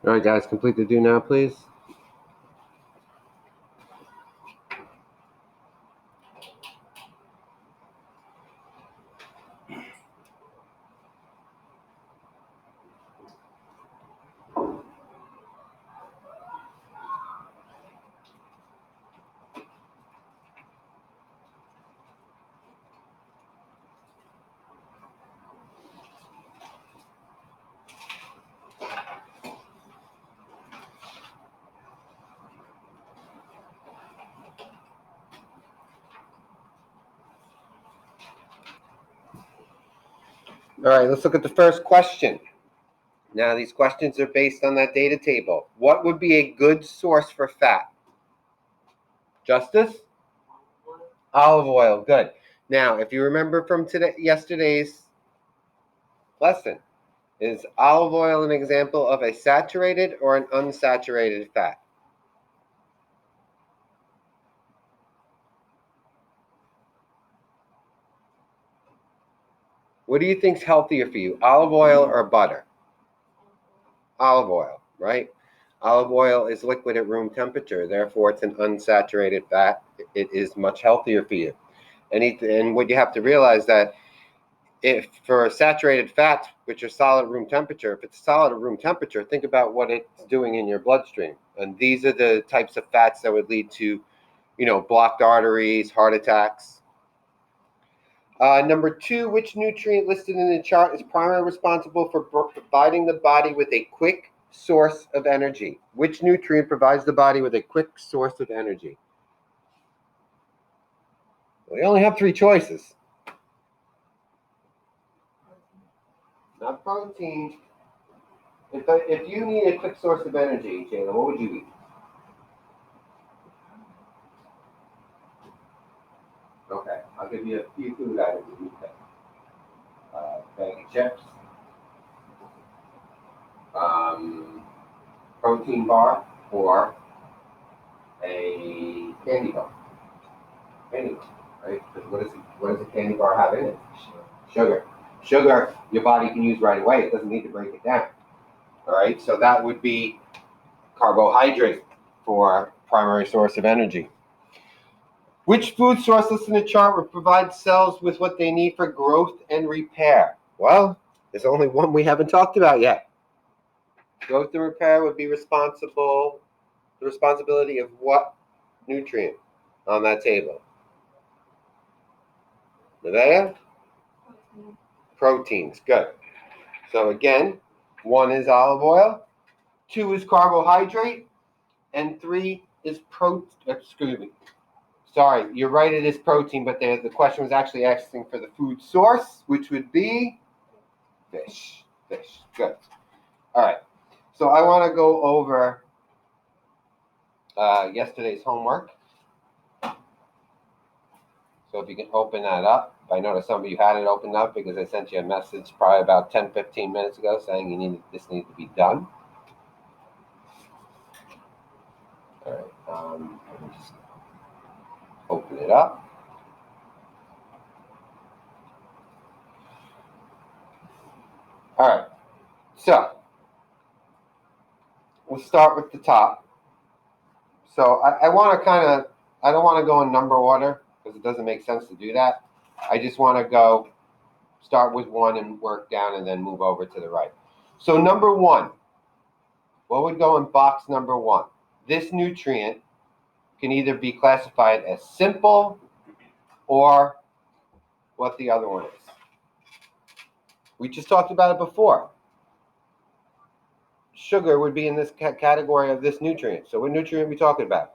All right, guys, complete the do now, please. All right, let's look at the first question. Now, these questions are based on that data table. What would be a good source for fat? Justice? Olive oil, good. Now, if you remember from yesterday's lesson, is olive oil an example of a saturated or an unsaturated fat? What do you think is healthier for you, olive oil or butter? Olive oil, right? Olive oil is liquid at room temperature, therefore it's an unsaturated fat. It is much healthier for you. And what you have to realize that if for saturated fats, which are solid at room temperature, if it's solid at room temperature, think about what it's doing in your bloodstream. And these are the types of fats that would lead to, blocked arteries, heart attacks. Number 2, which nutrient listed in the chart is primarily responsible for providing the body with a quick source of energy? Which nutrient provides the body with a quick source of energy? We only have 3 choices. Not protein. If you need a quick source of energy, Jayla, what would you eat? Okay, I'll give you a few food items that you pick. Bag of chips, protein bar, or a candy bar. Candy bar, right? Because what does a candy bar have in it? Sugar. Sugar, your body can use right away. It doesn't need to break it down. All right, so that would be carbohydrate for primary source of energy. Which food source listed in the chart would provide cells with what they need for growth and repair? Well, there's only one we haven't talked about yet. Growth and repair would be the responsibility of what nutrient on that table? Nevaeh? Proteins, good. So again, 1 is olive oil, 2 is carbohydrate, and 3 is Sorry, you're right, it is protein, but the question was actually asking for the food source, which would be fish. Fish, good. All right, so I want to go over yesterday's homework. So if you can open that up. I noticed some of you had it opened up because I sent you a message probably about 10-15 minutes ago saying this needs to be done. All right, let me just open it up. All right, so we'll start with the top. So I want to I don't want to go in number order because it doesn't make sense to do that. I just want to start with 1 and work down and then move over to the right. So number 1, what would go in box number 1? This nutrient can either be classified as simple or what the other one is. We just talked about it before. Sugar would be in this category of this nutrient. So what nutrient are we talking about?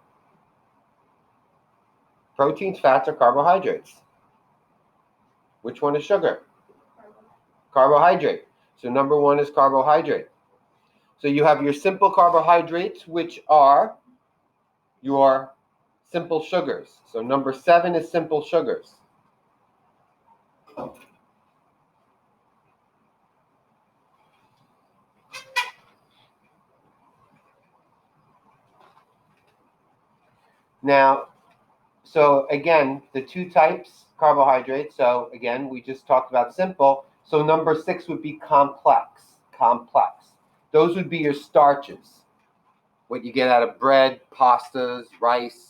Proteins, fats, or carbohydrates? Which one is sugar? Carbohydrate. So number 1 is carbohydrate. So you have your simple carbohydrates, which are your simple sugars. So number 7 is simple sugars. Now, so again, the 2 types, carbohydrates. So again, we just talked about simple. So number 6 would be complex. Complex. Those would be your starches, what you get out of bread, pastas, rice.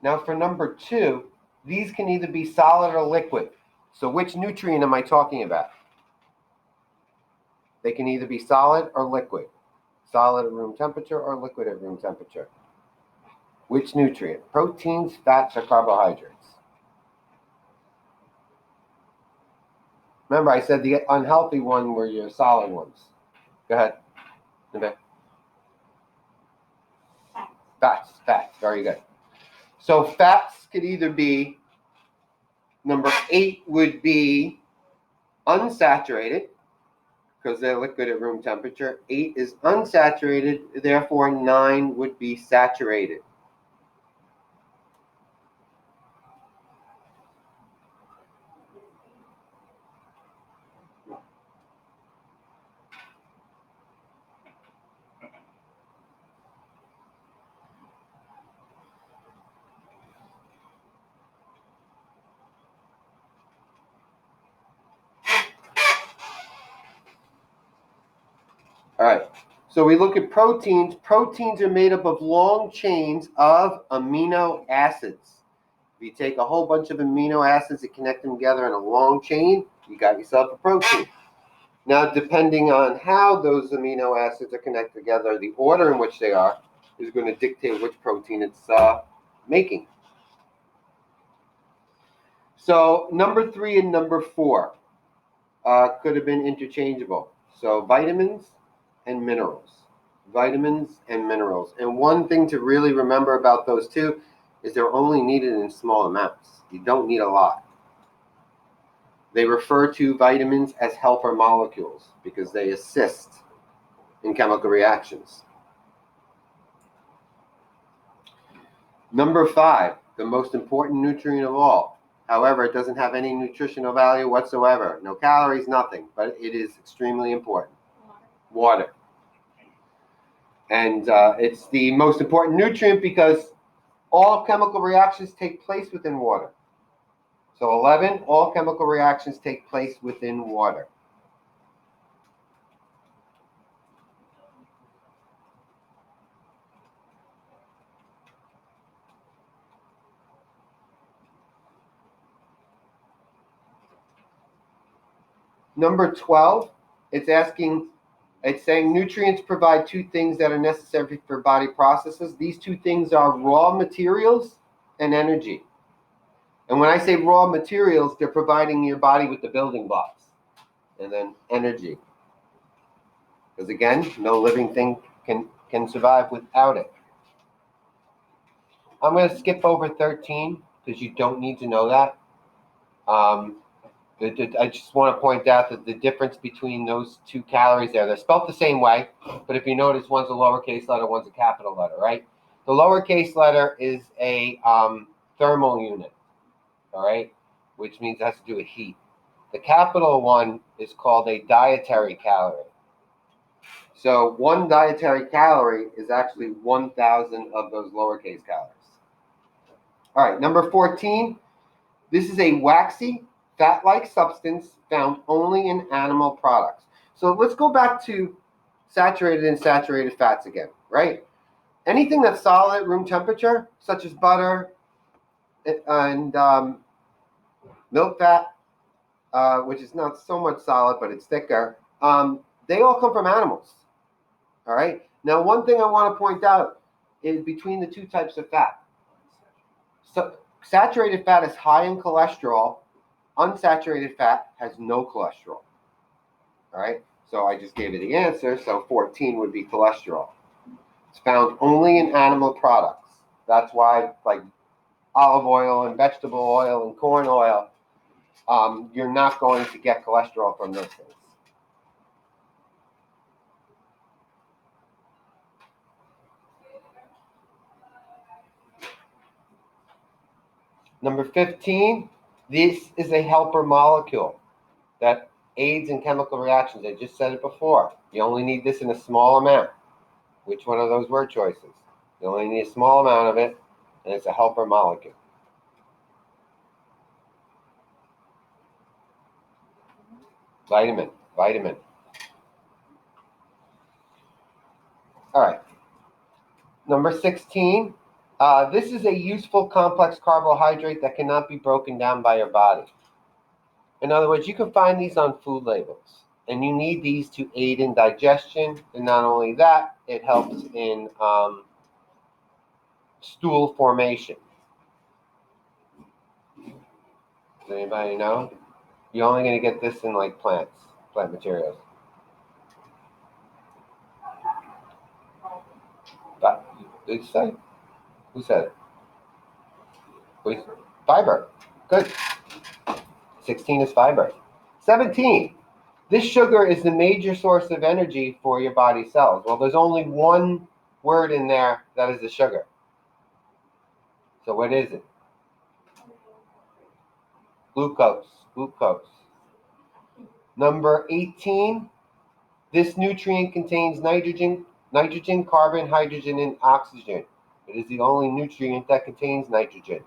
Now for number 2, these can either be solid or liquid. So which nutrient am I talking about? They can either be solid or liquid. Solid at room temperature or liquid at room temperature. Which nutrient? Proteins, fats, or carbohydrates? Remember, I said the unhealthy one were your solid ones. Go ahead. Okay. Fats. Very good. So fats could either be, number 8 would be unsaturated, because they're liquid at room temperature. 8 is unsaturated, therefore 9 would be saturated. All right, so we look at proteins. Proteins are made up of long chains of amino acids. If you take a whole bunch of amino acids and connect them together in a long chain, you got yourself a protein. Now, depending on how those amino acids are connected together, the order in which they are is going to dictate which protein it's making. So number 3 and number 4 could have been interchangeable. So vitamins and minerals. Vitamins and minerals. And one thing to really remember about those two is they're only needed in small amounts. You don't need a lot. They refer to vitamins as helper molecules because they assist in chemical reactions. Number 5, the most important nutrient of all. However, it doesn't have any nutritional value whatsoever. No calories, nothing, but it is extremely important. Water. And it's the most important nutrient because all chemical reactions take place within water. So 11, all chemical reactions take place within water. Number 12, it's saying nutrients provide 2 things that are necessary for body processes. These 2 things are raw materials and energy. And when I say raw materials, they're providing your body with the building blocks. And then energy. Because again, no living thing can survive without it. I'm going to skip over 13 because you don't need to know that. I just want to point out that the difference between those 2 calories there, they're spelled the same way, but if you notice, one's a lowercase letter, one's a capital letter, right? The lowercase letter is a thermal unit, all right, which means it has to do with heat. The capital one is called a dietary calorie. So 1 dietary calorie is actually 1,000 of those lowercase calories. All right, number 14, this is a waxy, fat-like substance found only in animal products. So let's go back to saturated and saturated fats again, right? Anything that's solid at room temperature, such as butter and milk fat, which is not so much solid, but it's thicker, they all come from animals, all right? Now, one thing I want to point out is between the 2 types of fat. So saturated fat is high in cholesterol. Unsaturated fat has no cholesterol. All right, so I just gave you the answer. So 14 would be cholesterol. It's found only in animal products. That's why, like olive oil and vegetable oil and corn oil, you're not going to get cholesterol from those things. Number 15, this is a helper molecule that aids in chemical reactions. I just said it before. You only need this in a small amount. Which one of those word choices? You only need a small amount of it, and it's a helper molecule. Vitamin. All right. Number 16. This is a useful complex carbohydrate that cannot be broken down by your body. In other words, you can find these on food labels, and you need these to aid in digestion. And not only that, it helps in stool formation. Does anybody know? You're only going to get this in like plant materials. But did you say? Who said it? Fiber. Good. 16 is fiber. 17. This sugar is the major source of energy for your body cells. Well, there's only one word in there that is a sugar. So what is it? Glucose. Number 18. This nutrient contains nitrogen, carbon, hydrogen, and oxygen. It is the only nutrient that contains nitrogen.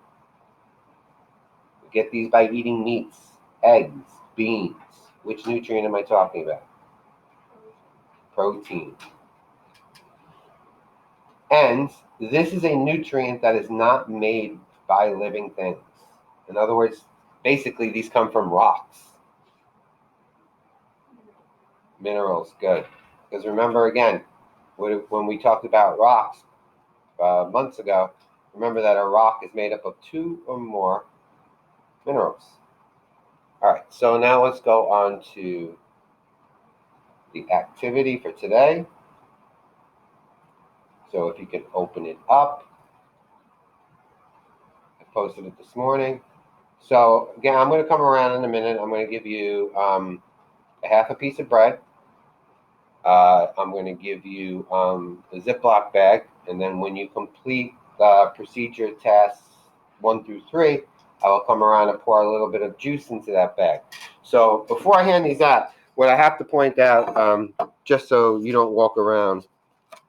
We get these by eating meats, eggs, beans. Which nutrient am I talking about? Protein. And this is a nutrient that is not made by living things. In other words, basically these come from rocks. Minerals, good. Because remember again, when we talked about rocks months ago, remember that a rock is made up of 2 or more minerals. All right, so now let's go on to the activity for today. So if you can open it up. I posted it this morning. So again, I'm going to come around in a minute. I'm going to give you a half a piece of bread. I'm going to give you a Ziploc bag. And then when you complete procedure tasks 1 through 3, I will come around and pour a little bit of juice into that bag. So before I hand these out, what I have to point out, just so you don't walk around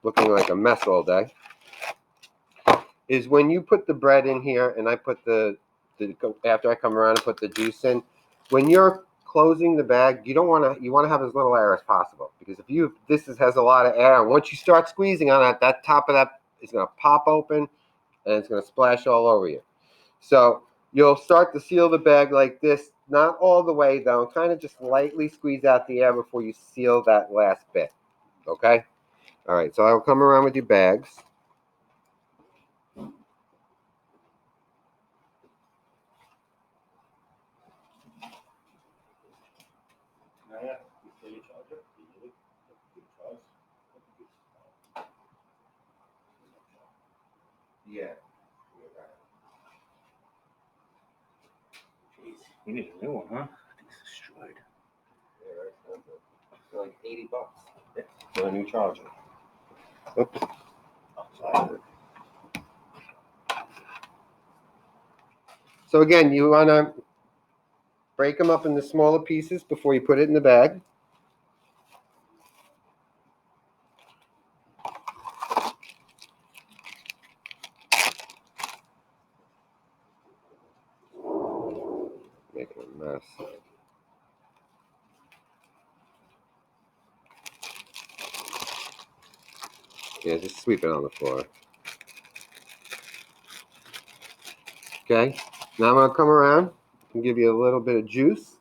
looking like a mess all day, is when you put the bread in here and I put after I come around and put the juice in, when you're closing the bag, you want to have as little air as possible, because if this has a lot of air, and once you start squeezing on it, that top of that is going to pop open and it's going to splash all over you. So you'll start to seal the bag like this, not all the way though, kind of just lightly squeeze out the air before you seal that last bit. Okay? All right, so I'll come around with your bags. Yeah. Jeez, you need a new one, huh? It's destroyed. Yeah, for like $80 for a new charger. Oops. So again, you want to break them up into smaller pieces before you put it in the bag. Making a mess. Yeah, just sweep it on the floor. Okay, now I'm going to come around and give you a little bit of juice.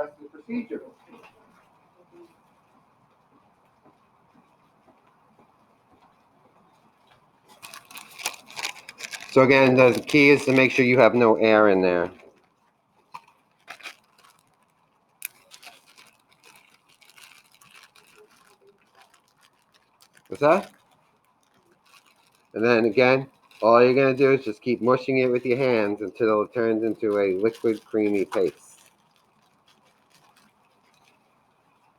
rest of the procedure. So again, the key is to make sure you have no air in there. What's that? And then again, all you're going to do is just keep mushing it with your hands until it turns into a liquid, creamy paste.